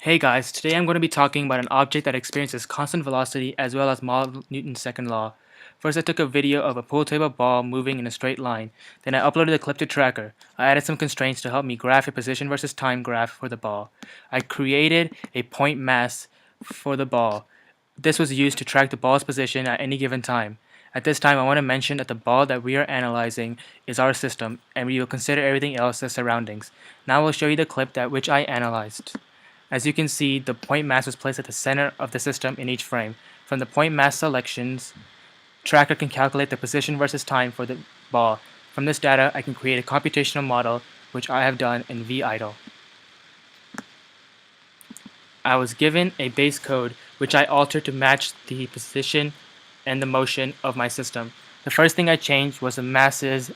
Hey guys, today I'm going to be talking about an object that experiences constant velocity as well as modeled Newton's second law. First, I took a video of a pool table ball moving in a straight line. Then I uploaded the clip to Tracker. I added some constraints to help me graph a position versus time graph for the ball. I created a point mass for the ball. This was used to track the ball's position at any given time. At this time, I want to mention that the ball that we are analyzing is our system, and we will consider everything else as surroundings. Now I'll show you the clip that which I analyzed. As you can see, the point mass was placed at the center of the system in each frame. From the point mass selections, Tracker can calculate the position versus time for the ball. From this data, I can create a computational model, which I have done in VIDLE. I was given a base code, which I altered to match the position and the motion of my system. The first thing I changed was the mass of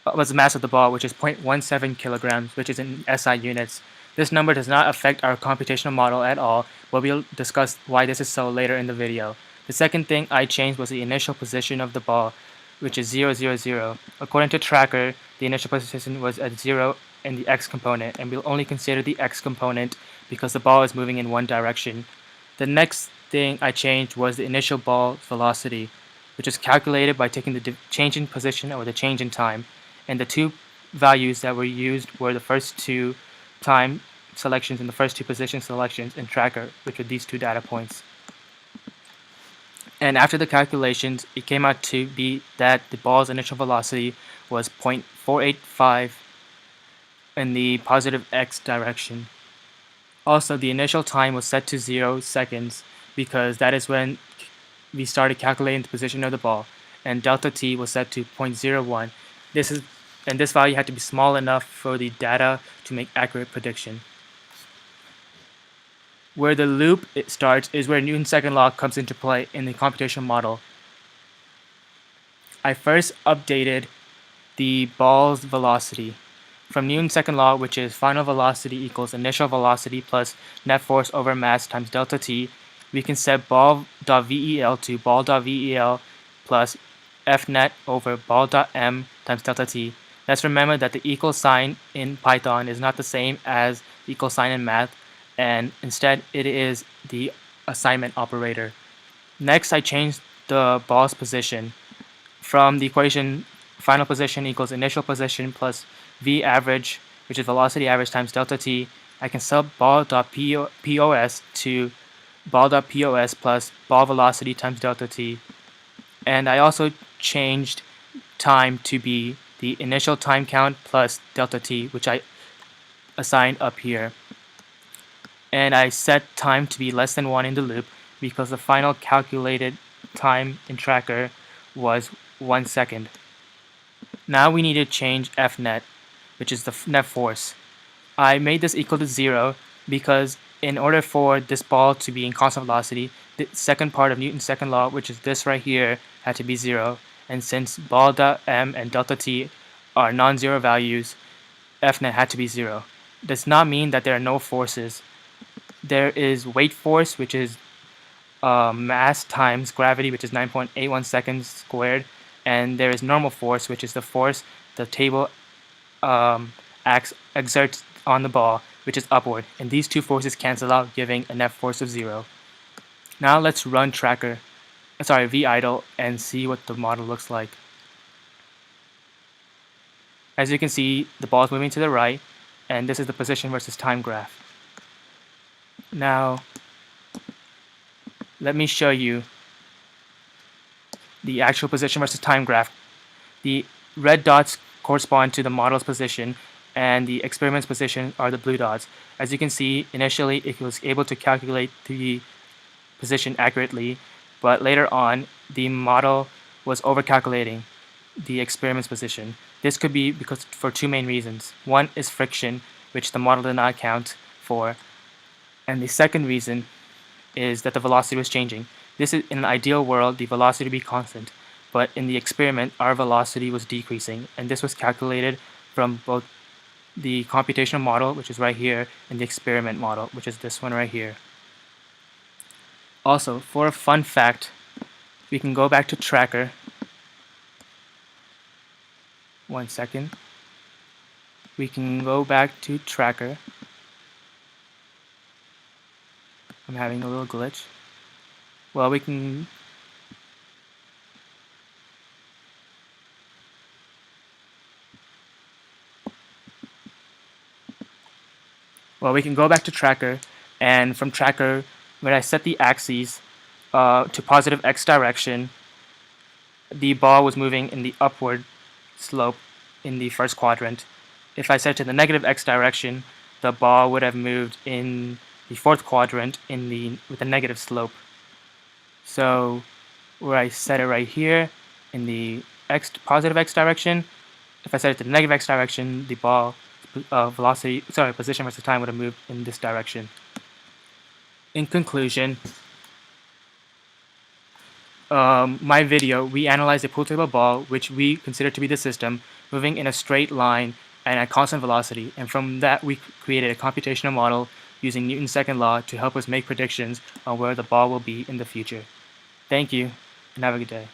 the ball, which is 0.17 kilograms, which is in SI units. This number does not affect our computational model at all, but we'll discuss why this is so later in the video. The second thing I changed was the initial position of the ball, which is 0, 0, 0. According to Tracker, the initial position was at 0 in the x component, and we'll only consider the x component because the ball is moving in one direction. The next thing I changed was the initial ball velocity, which is calculated by taking the change in position or the change in time, and the two values that were used were the first two time selections and the first two position selections in Tracker, which were these two data points. And after the calculations, it came out to be that the ball's initial velocity was 0.485 in the positive x direction. Also, the initial time was set to 0 seconds because that is when we started calculating the position of the ball, and delta t was set to 0.01. This value had to be small enough for the data to make accurate prediction. Where the loop starts is where Newton's second law comes into play in the computational model. I first updated the ball's velocity from Newton's second law, which is final velocity equals initial velocity plus net force over mass times delta t. We can set ball.vel to ball.vel plus fnet over ball.m times delta t. Let's remember that the equal sign in Python is not the same as the equal sign in math, and instead it is the assignment operator. Next, I changed the ball's position from the equation final position equals initial position plus v average, which is velocity average times delta t. I can sub ball.pos to ball.pos plus ball velocity times delta t. And I also changed time to be the initial time count plus delta t, which I assigned up here. And I set time to be less than 1 in the loop because the final calculated time in Tracker was 1 second. Now we need to change fnet, which is the net force. I made this equal to 0 because in order for this ball to be in constant velocity, the second part of Newton's second law, which is this right here, had to be 0. And since ball.m and delta t are non-zero values, fnet had to be 0. Does not mean that there are no forces. There is weight force, which is mass times gravity, which is 9.81 seconds squared, and there is normal force, which is the force the table exerts on the ball, which is upward, and these two forces cancel out, giving a net force of 0. Now let's run VIDLE and see what the model looks like. As you can see, the ball is moving to the right, and this is the position versus time graph. Now, let me show you the actual position versus time graph. The red dots correspond to the model's position, and the experiment's position are the blue dots. As you can see, initially it was able to calculate the position accurately, but later on the model was overcalculating the experiment's position. This could be for two main reasons. One is friction, which the model did not account for, and the second reason is that the velocity was changing. This is in an ideal world, the velocity would be constant, but in the experiment, our velocity was decreasing, and this was calculated from both the computational model, which is right here, and the experiment model, which is this one right here. Also, for a fun fact, we can go back to Tracker. 1 second. We can go back to Tracker. I'm having a little glitch. Well, we can go back to tracker, and from tracker, when I set the axes to positive x direction, the ball was moving in the upward slope in the first quadrant. If I set it to the negative x direction, the ball would have moved in the fourth quadrant with a negative slope. So where I set it right here in the positive x direction, if I set it to the negative x direction, the ball position versus time would have moved in this direction. In conclusion, my video, we analyzed a pool table ball, which we consider to be the system, moving in a straight line and at constant velocity, and from that we created a computational model using Newton's second law to help us make predictions on where the ball will be in the future. Thank you, and have a good day.